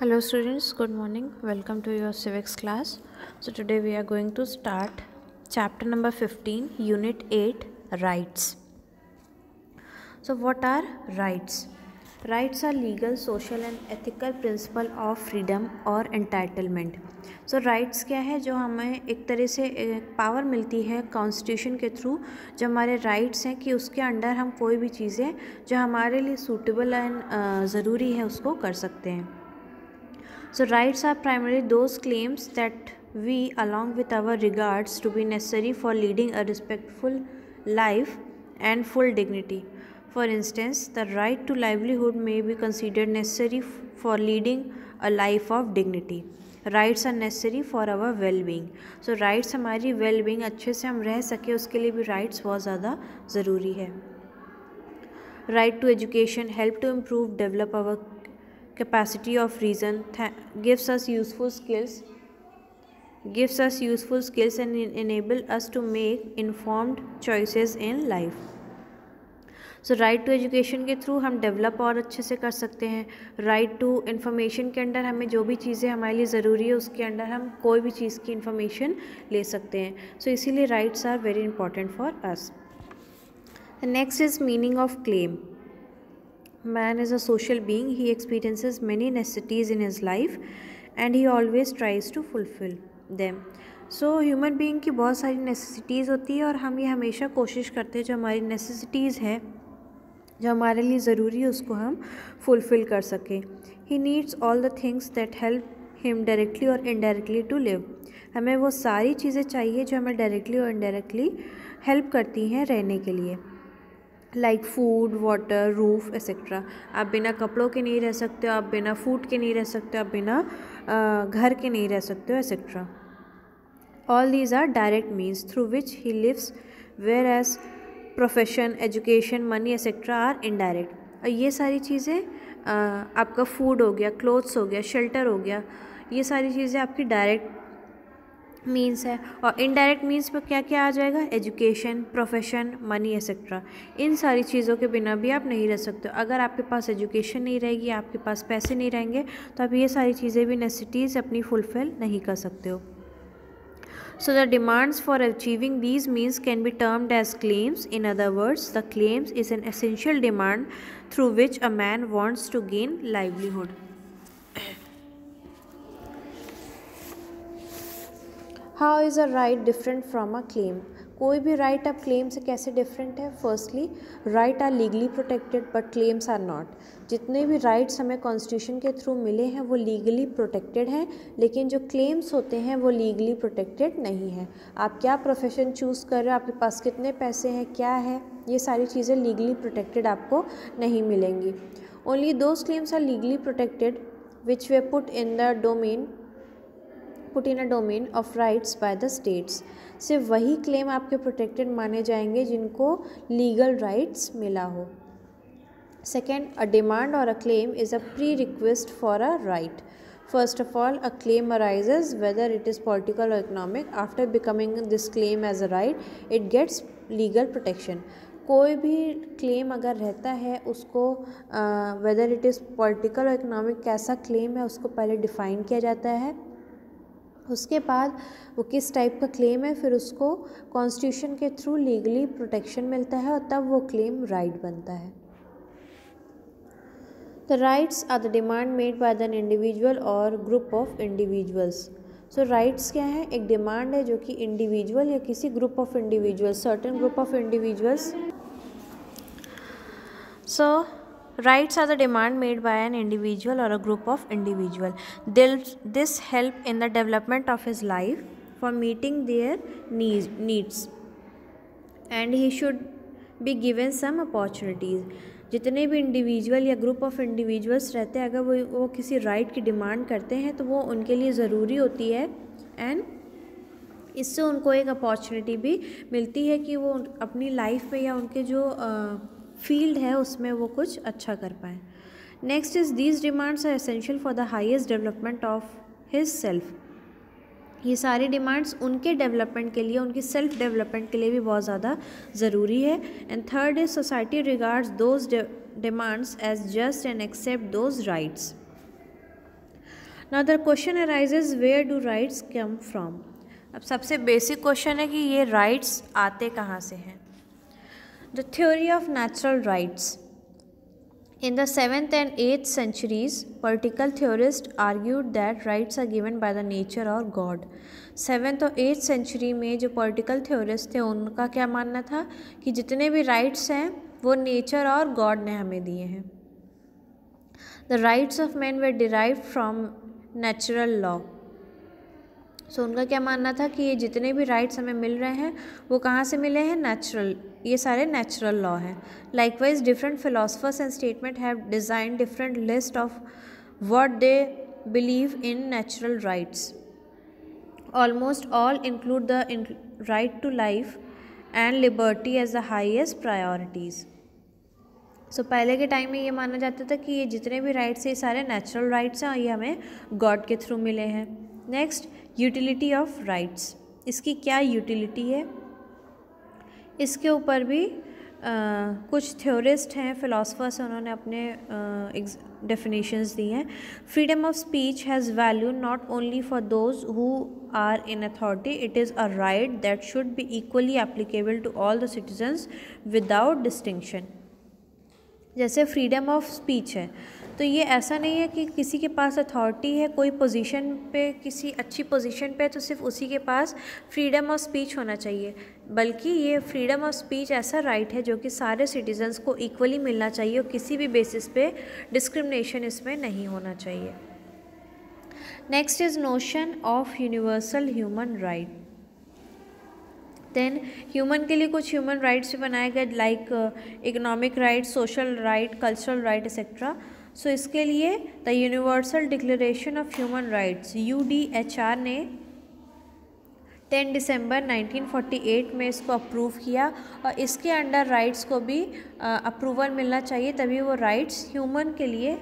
Hello students, good morning. Welcome to your civics class. So today we are going to start chapter number 15, unit 8, rights. So what are rights? Rights are legal, social and ethical principle of freedom or entitlement. So rights क्या है, जो हमें एक तरह से power मिलती है constitution के थ्रू, जो हमारे राइट्स हैं कि उसके अंडर हम कोई भी चीज़ें जो हमारे लिए सूटेबल एंड ज़रूरी है उसको कर सकते हैं. So rights are primarily those claims that we, along with our regards, to be necessary for leading a respectful life and full dignity. For instance, the right to livelihood may be considered necessary for leading a life of dignity. Rights are necessary for our well being. So rights हमारी well being अच्छे से हम रह सके उसके लिए भी rights बहुत ज़्यादा ज़रूरी है. Right to education help to improve develop our capacity of reason, gives us useful skills and enable us to make informed choices in life. So right to education के थ्रू हम डेवलप और अच्छे से कर सकते हैं. राइट टू इन्फॉर्मेशन के under हमें जो भी चीज़ें हमारे लिए ज़रूरी है उसके अंडर हम कोई भी चीज़ की इन्फॉर्मेशन ले सकते हैं. सो इसीलिए rights are very important for us. Next is meaning of claim. Man is a social being. He experiences many necessities in his life and he always tries to fulfill them. So human being की बहुत सारी necessities होती है और हम ये हमेशा कोशिश करते हैं जो हमारी necessities है जो हमारे लिए ज़रूरी है उसको हम fulfill कर सकें. He needs all the things that help him directly or indirectly to live. हमें वो सारी चीज़ें चाहिए जो हमें डायरेक्टली और इनडायरेक्टली हेल्प करती हैं रहने के लिए. Like food, water, roof etcetera. आप बिना कपड़ों के नहीं रह सकते हो, आप बिना फूड के नहीं रह सकते हो, आप बिना घर के नहीं रह सकते हो etcetera. All these are direct means through which he lives, whereas profession, education, money etcetera are indirect. और ये सारी चीज़ें आपका फूड हो गया, क्लोथ्स हो गया, शेल्टर हो गया, ये सारी चीज़ें आपकी डायरेक्ट मीन्स है. और इनडायरेक्ट मीन्स पर क्या क्या आ जाएगा? Education, profession, money etcetera. इन सारी चीज़ों के बिना भी आप नहीं रह सकते हो. अगर आपके पास एजुकेशन नहीं रहेगी, आपके पास पैसे नहीं रहेंगे तो आप ये सारी चीज़ें भी नेसेसिटीज़ अपनी फुलफिल नहीं कर सकते हो. So the demands for achieving these means can be termed as claims. In other words, the claims is an essential demand through which a man wants to gain livelihood. How is a right different from a claim? कोई भी right अब claim से कैसे different है? Firstly, right are legally protected but claims are not. जितने भी rights हमें constitution के थ्रू मिले हैं वो लीगली प्रोटेक्टेड हैं, लेकिन जो क्लेम्स होते हैं वो लीगली प्रोटेक्टेड नहीं है. आप क्या प्रोफेशन चूज़ कर रहे हो, आपके पास कितने पैसे हैं, क्या है, ये सारी चीज़ें लीगली प्रोटेक्टेड आपको नहीं मिलेंगी. Only those claims are legally protected which we put in a domain of rights by the states. सिर्फ वही क्लेम आपके प्रोटेक्टेड माने जाएंगे जिनको लीगल राइट्स मिला हो. Second, a demand or a claim is a pre request for a right. First of all, a claim arises whether it is political or economic. After becoming this claim as a right it gets legal protection. कोई भी claim अगर रहता है उसको whether it is political or economic कैसा claim है उसको पहले डिफ़ाइन किया जाता है. उसके बाद वो किस टाइप का क्लेम है फिर उसको कॉन्स्टिट्यूशन के थ्रू लीगली प्रोटेक्शन मिलता है और तब वो क्लेम राइट बनता है. The rights are the demand made by the individual or group of individuals. So rights क्या है? एक डिमांड है जो कि इंडिविजुअल या किसी group of individual, certain group of individuals. So rights are the demand made by an individual or a group of individual. This help in the development of his life for meeting their needs and he should be given some opportunities. जितने भी individual या group of individuals रहते हैं अगर वो किसी right की demand करते हैं तो वो उनके लिए ज़रूरी होती है एंड इससे उनको एक अपॉर्चुनिटी भी मिलती है कि वो अपनी लाइफ में या उनके जो फील्ड है उसमें वो कुछ अच्छा कर पाएँ. Next is these demands are essential for the highest development of his self. ये सारी डिमांड्स उनके डेवलपमेंट के लिए, उनकी सेल्फ डेवलपमेंट के लिए भी बहुत ज़्यादा ज़रूरी है. And third is society regards those demands as just and accept those rights. Now the question arises where do rights come from. अब सबसे बेसिक क्वेश्चन है कि ये राइट्स आते कहाँ से हैं। The theory of natural rights. In the 7th and 8th centuries, political theorists argued that rights are given by the nature or God. 7th और 8th century में जो political theorists थे उनका क्या मानना था कि जितने भी rights हैं वो nature और God ने हमें दिए हैं। The rights of men were derived from natural law. सो उनका क्या मानना था कि ये जितने भी राइट्स हमें मिल रहे हैं वो कहाँ से मिले हैं, नेचुरल, ये सारे नेचुरल लॉ हैं। Likewise different philosophers and statement have design different list of what they believe in natural rights. Almost all include the right to life and liberty as the highest priorities. So पहले के time में ये माना जाता था कि ये जितने भी राइट्स हैं ये सारे नेचुरल राइट्स हैं और ये हमें गॉड के थ्रू मिले हैं। Next, utility of rights. इसकी क्या यूटिलिटी है, इसके ऊपर भी कुछ थ्योरिस्ट हैं, फिलोसफर्स हैं, उन्होंने अपने डेफिनेशंस दी हैं। Freedom of speech has value not only for those who are in authority, it is a right that should be equally applicable to all the citizens without distinction. जैसे freedom of speech है तो ये ऐसा नहीं है कि किसी के पास अथॉरिटी है, कोई पोजीशन पे, किसी अच्छी पोजीशन पे, तो सिर्फ उसी के पास फ्रीडम ऑफ स्पीच होना चाहिए, बल्कि ये फ्रीडम ऑफ स्पीच ऐसा राइट है जो कि सारे सिटीजन्स को इक्वली मिलना चाहिए और किसी भी बेसिस पे डिस्क्रिमिनेशन इसमें नहीं होना चाहिए। Next is notion of universal human right. Then human के लिए कुछ ह्यूमन राइट्स भी बनाए गए, like economic right, social right, cultural right etcetera. So इसके लिए the universal declaration of human rights UDHR ने 10 दिसंबर 1948 में इसको अप्रूव किया और इसके अंडर राइट्स को भी अप्रूवल मिलना चाहिए, तभी वो राइट्स ह्यूमन के लिए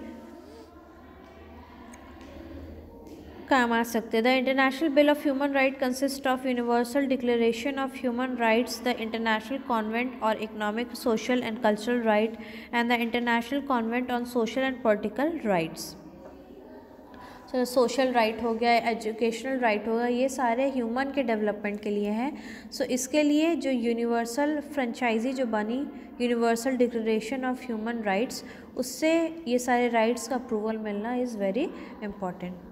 काम आ सकते हैं। The international bill of human right consist of universal declaration of human rights, the international covenant or economic, social and cultural right and the international covenant on social and political rights. So social right हो गया, educational right हो गया, ये सारे human के development के लिए हैं। सो इसके लिए जो यूनिवर्सल फ्रेंचाइजी जो बनी, universal declaration of human rights, उससे ये सारे राइट्स का अप्रूवल मिलना is very important.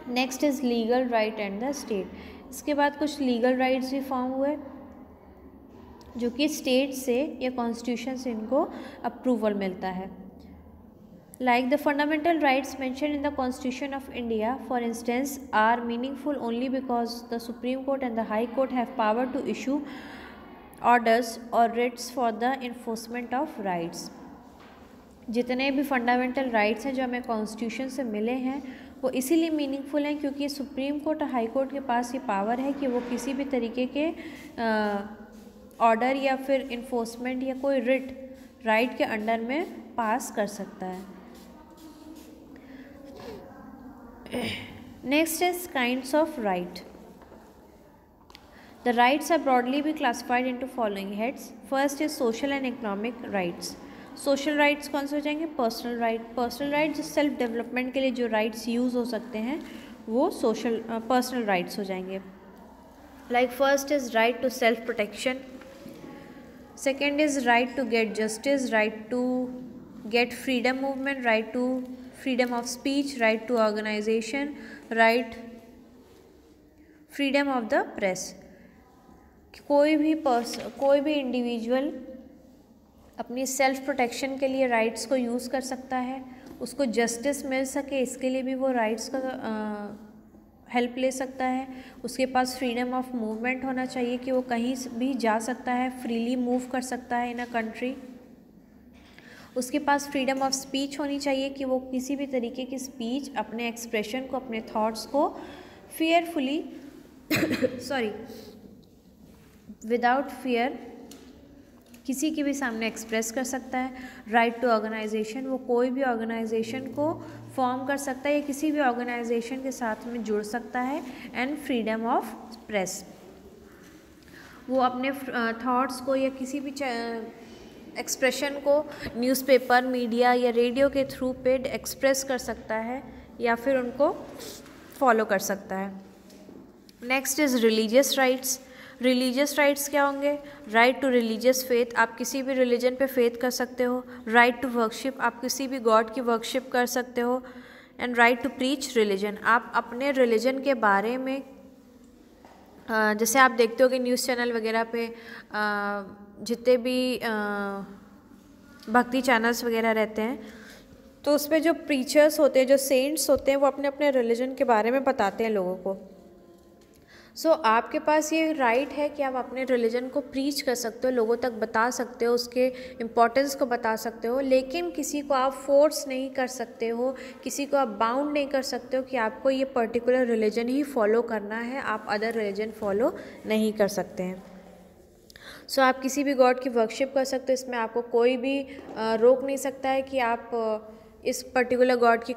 Next is legal right and the state. इसके बाद कुछ लीगल राइट्स भी फॉर्म हुए जो कि स्टेट से या कॉन्स्टिट्यूशन से इनको अप्रूवल मिलता है। Like the fundamental rights mention in the constitution of India for instance are meaningful only because the supreme court and the high court have power to issue orders or writs for the enforcement of rights. जितने भी fundamental rights हैं जो हमें constitution से मिले हैं वो इसीलिए मीनिंगफुल हैं क्योंकि सुप्रीम कोर्ट और हाई कोर्ट के पास ये पावर है कि वो किसी भी तरीके के ऑर्डर या फिर इन्फोर्समेंट या कोई रिट राइट के अंडर में पास कर सकता है। Next is kinds of right. The rights are broadly be classified into following heads. First is social and economic rights. Social rights कौन से हो जाएंगे, पर्सनल राइट। पर्सनल राइट जो सेल्फ डेवलपमेंट के लिए जो राइट्स यूज़ हो सकते हैं वो सोशल पर्सनल राइट्स हो जाएंगे। Like first is right to self protection, second is right to get justice, right to get freedom movement, right to freedom of speech, right to organisation, right freedom of the press. कोई भी individual अपनी self protection के लिए rights को use कर सकता है, उसको जस्टिस मिल सके इसके लिए भी वो राइट्स का हेल्प ले सकता है। उसके पास फ्रीडम ऑफ मूवमेंट होना चाहिए कि वो कहीं भी जा सकता है, फ्रीली मूव कर सकता है इन अ कंट्री। उसके पास फ्रीडम ऑफ स्पीच होनी चाहिए कि वो किसी भी तरीके की स्पीच, अपने एक्सप्रेशन को, अपने थॉट्स को फेयरफुली विदाउट फियर किसी के भी सामने एक्सप्रेस कर सकता है। राइट टू ऑर्गेनाइजेशन, वो कोई भी ऑर्गेनाइजेशन को फॉर्म कर सकता है या किसी भी ऑर्गेनाइजेशन के साथ में जुड़ सकता है। एंड फ्रीडम ऑफ प्रेस, वो अपने थॉट्स को या किसी भी एक्सप्रेशन को न्यूज़पेपर, मीडिया या रेडियो के थ्रू पे एक्सप्रेस कर सकता है या फिर उनको फॉलो कर सकता है। Next is religious rights. Religious rights क्या होंगे? राइट टू रिलीजियस फेथ, आप किसी भी रिलीजन पे फेथ कर सकते हो। राइट टू वर्कशिप, आप किसी भी गॉड की वर्कशिप कर सकते हो। And right to preach religion, आप अपने रिलीजन के बारे में जैसे आप देखते हो कि न्यूज़ चैनल वगैरह पे जितने भी भक्ति चैनल्स वगैरह रहते हैं, तो उसमें जो प्रीचर्स होते हैं, जो सेंट्स होते हैं, वो अपने अपने रिलीजन के बारे में बताते हैं लोगों को। सो आपके पास ये राइट है कि आप अपने रिलीजन को प्रीच कर सकते हो, लोगों तक बता सकते हो, उसके इम्पोर्टेंस को बता सकते हो, लेकिन किसी को आप फोर्स नहीं कर सकते हो, किसी को आप बाउंड नहीं कर सकते हो कि आपको ये पर्टिकुलर रिलीजन ही फॉलो करना है, आप अदर रिलीजन फॉलो नहीं कर सकते हैं। सो आप किसी भी गॉड की वर्कशिप कर सकते हो, इसमें आपको कोई भी रोक नहीं सकता है कि आप इस पर्टिकुलर गॉड की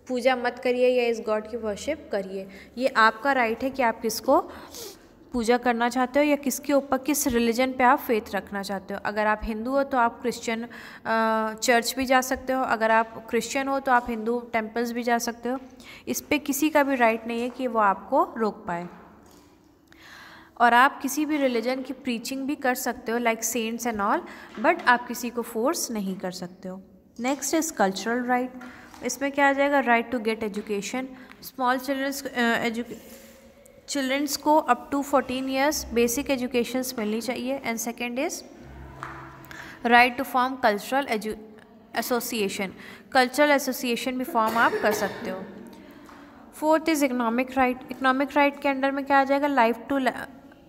पूजा मत करिए या इस गॉड की वर्शिप करिए। ये आपका राइट है कि आप किसको पूजा करना चाहते हो या किसके ऊपर, किस रिलीजन पे आप फेथ रखना चाहते हो। अगर आप हिंदू हो तो आप क्रिश्चियन चर्च भी जा सकते हो, अगर आप क्रिश्चियन हो तो आप हिंदू टेम्पल्स भी जा सकते हो। इस पे किसी का भी राइट नहीं है कि वो आपको रोक पाए। और आप किसी भी रिलीजन की प्रीचिंग भी कर सकते हो like saints and all, but आप किसी को फोर्स नहीं कर सकते हो। Next is cultural right. इसमें क्या आ जाएगा? Right to get education. Small childrens को up to 14 years basic educations मिलनी चाहिए। And second is right to form cultural association. Cultural association भी फॉर्म आप कर सकते हो। Fourth is economic right. Economic right के अंडर में क्या आ जाएगा?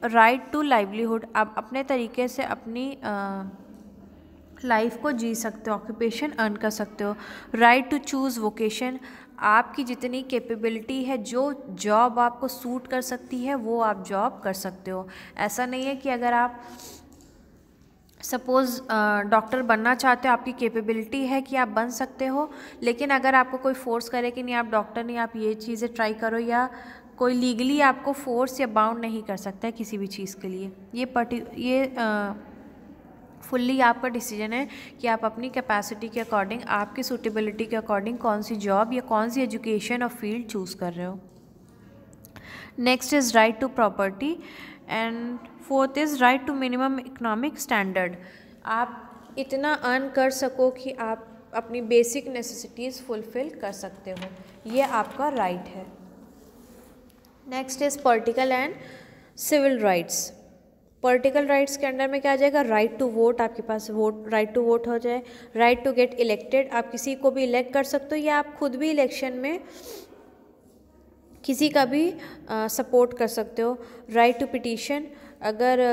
Right to livelihood. आप अपने तरीके से अपनी लाइफ को जी सकते हो, ऑक्यूपेशन अर्न कर सकते हो। राइट टू चूज़ वोकेशन, आपकी जितनी कैपेबिलिटी है, जो जॉब आपको सूट कर सकती है वो आप जॉब कर सकते हो। ऐसा नहीं है कि अगर आप सपोज़ डॉक्टर बनना चाहते हो, आपकी कैपेबिलिटी है कि आप बन सकते हो, लेकिन अगर आपको कोई फोर्स करे कि नहीं आप डॉक्टर नहीं, आप ये चीज़ें ट्राई करो, या कोई लीगली आपको फोर्स या बाउंड नहीं कर सकता है किसी भी चीज़ के लिए। ये फुल्ली आपका डिसीजन है कि आप अपनी कैपेसिटी के अकॉर्डिंग, आपकी सूटेबिलिटी के अकॉर्डिंग कौन सी जॉब या कौन सी एजुकेशन और फील्ड चूज़ कर रहे हो। Next is right to property and fourth is right to minimum economic standard. आप इतना अर्न कर सको कि आप अपनी बेसिक नेसेसिटीज़ फुलफ़िल कर सकते हो, ये आपका राइट है। Next is political and civil rights. Political rights के अंडर में क्या आ जाएगा? राइट टू वोट, आपके पास राइट टू वोट हो जाए। राइट टू गेट इलेक्टेड, आप किसी को भी इलेक्ट कर सकते हो या आप खुद भी इलेक्शन में किसी का भी सपोर्ट कर सकते हो। राइट टू पिटीशन, अगर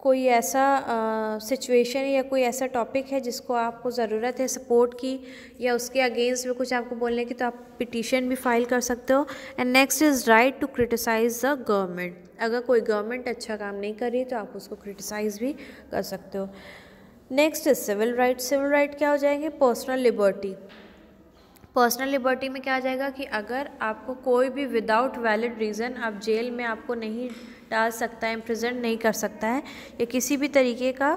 कोई ऐसा सिचुएशन या कोई ऐसा टॉपिक है जिसको आपको ज़रूरत है सपोर्ट की या उसके अगेंस्ट में कुछ आपको बोलने की, तो आप पिटीशन भी फाइल कर सकते हो। And next is right to criticise the government, अगर कोई गवर्नमेंट अच्छा काम नहीं कर रही तो आप उसको क्रिटिसाइज़ भी कर सकते हो। Next is civil right. Civil right क्या हो जाएंगे? Personal liberty. पर्सनल लिबर्टी में क्या आ जाएगा कि अगर आपको कोई भी विदाउट वैलिड रीज़न आप जेल में आपको नहीं डाल सकता है, इम्प्रिजन नहीं कर सकता है, या किसी भी तरीके का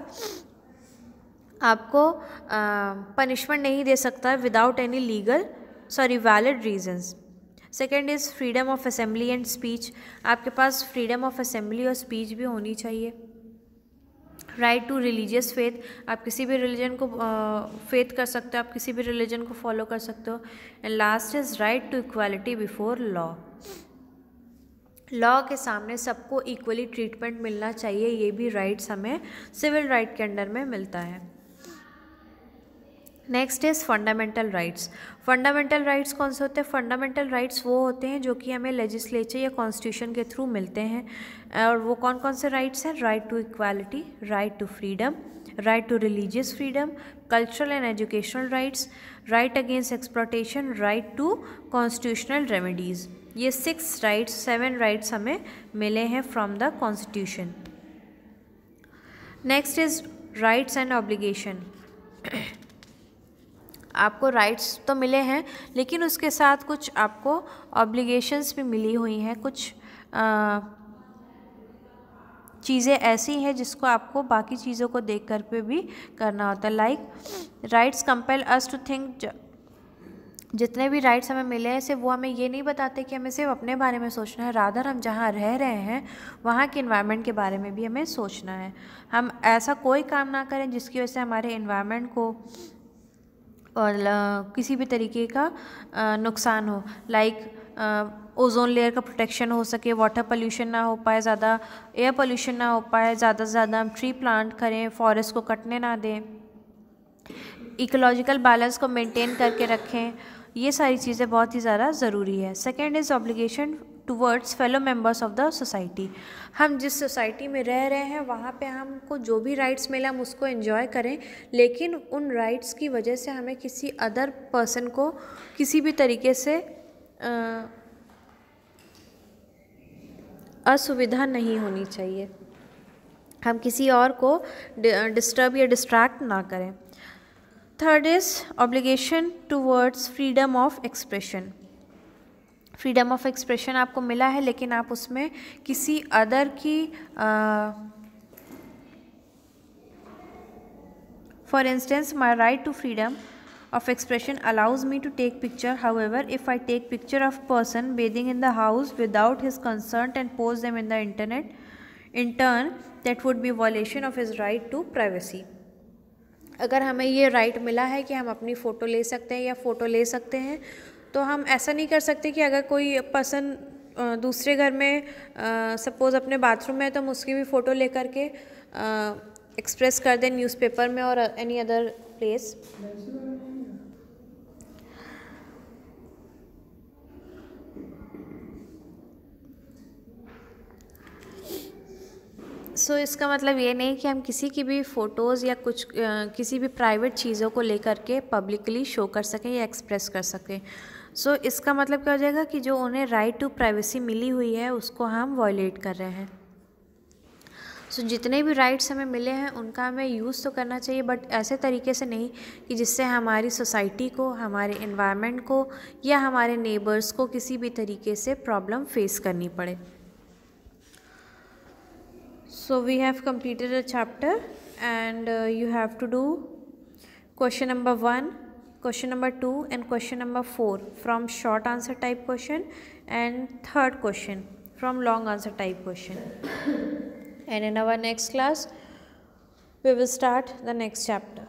आपको पनिशमेंट नहीं दे सकता है without any valid reasons. Second is freedom of assembly and speech, आपके पास फ्रीडम ऑफ असेंबली और स्पीच भी होनी चाहिए। राइट टू रिलीजियस फेथ, आप किसी भी रिलीजन को फेथ कर सकते हो, आप किसी भी रिलीजन को फॉलो कर सकते हो। And last is right to equality before law, law के सामने सबको इक्वली ट्रीटमेंट मिलना चाहिए, ये भी राइट्स हमें सिविल राइट के अंडर में मिलता है। Next is fundamental rights. Fundamental rights कौन से होते हैं? फंडामेंटल राइट्स वो होते हैं जो कि हमें लेजिस्लेचर या कॉन्स्टिट्यूशन के थ्रू मिलते हैं, और वो कौन कौन से राइट्स हैं? Right to equality, right to freedom, right to religious freedom, cultural and educational rights, right against exploitation, right to constitutional remedies. ये 7 राइट्स हमें मिले हैं from the constitution. Next is rights and obligation. आपको rights तो मिले हैं लेकिन उसके साथ कुछ आपको ऑब्लिगेशंस भी मिली हुई हैं, कुछ चीज़ें ऐसी हैं जिसको आपको बाकी चीज़ों को देख कर पे भी करना होता है। Like rights compel us to think जितने भी राइट्स हमें मिले हैं सिर्फ वो हमें ये नहीं बताते कि हमें सिर्फ अपने बारे में सोचना है, रादर हम जहाँ रह रहे हैं वहाँ के इन्वायरमेंट के बारे में भी हमें सोचना है। हम ऐसा कोई काम ना करें जिसकी वजह से हमारे इन्वायरमेंट को और किसी भी तरीके का नुकसान हो, लाइक ओजोन लेयर का प्रोटेक्शन हो सके, वाटर पोल्यूशन ना हो पाए, ज़्यादा एयर पोल्यूशन ना हो पाए, ज़्यादा से ज़्यादा हम ट्री प्लांट करें, फॉरेस्ट को कटने ना दें, इकोलॉजिकल बैलेंस को मेंटेन करके रखें। ये सारी चीज़ें बहुत ही ज़्यादा ज़रूरी है। Second is obligation towards fellow members of the society. हम जिस सोसाइटी में रह रहे हैं वहाँ पे हमको जो भी राइट्स मिले हम उसको एंजॉय करें, लेकिन उन राइट्स की वजह से हमें किसी अदर पर्सन को किसी भी तरीके से असुविधा नहीं होनी चाहिए। हम किसी और को डिस्टर्ब या डिस्ट्रैक्ट ना करें। Third is obligation towards freedom of expression. Freedom of expression आपको मिला है लेकिन आप उसमें किसी अदर की for instance my right to freedom of expression allows me to take picture. However, if I take picture of person bathing in the house without his consent and post them in the internet, in turn that would be violation of his right to privacy. अगर हमें ये right मिला है कि हम अपनी photo ले सकते हैं या फ़ोटो ले सकते हैं, तो हम ऐसा नहीं कर सकते कि अगर कोई पर्सन दूसरे घर में सपोज़ अपने बाथरूम में है तो हम उसकी भी फ़ोटो ले करके एक्सप्रेस कर दें न्यूज़पेपर में और एनी अदर प्लेस। सो इसका मतलब ये नहीं कि हम किसी की भी फ़ोटोज़ या कुछ किसी भी प्राइवेट चीज़ों को लेकर के पब्लिकली शो कर सकें या एक्सप्रेस कर सकें। सो इसका मतलब क्या हो जाएगा कि जो उन्हें राइट टू प्राइवेसी मिली हुई है उसको हम वॉयलेट कर रहे हैं। सो जितने भी राइट्स हमें मिले हैं उनका हमें यूज़ तो करना चाहिए, बट ऐसे तरीके से नहीं कि जिससे हमारी सोसाइटी को, हमारे एनवायरनमेंट को या हमारे नेबर्स को किसी भी तरीके से प्रॉब्लम फेस करनी पड़े। So we have completed a chapter and you have to do question number 1, question number 2 and question number 4 from short answer type question and third question from long answer type question. And in our next class we will start the next chapter.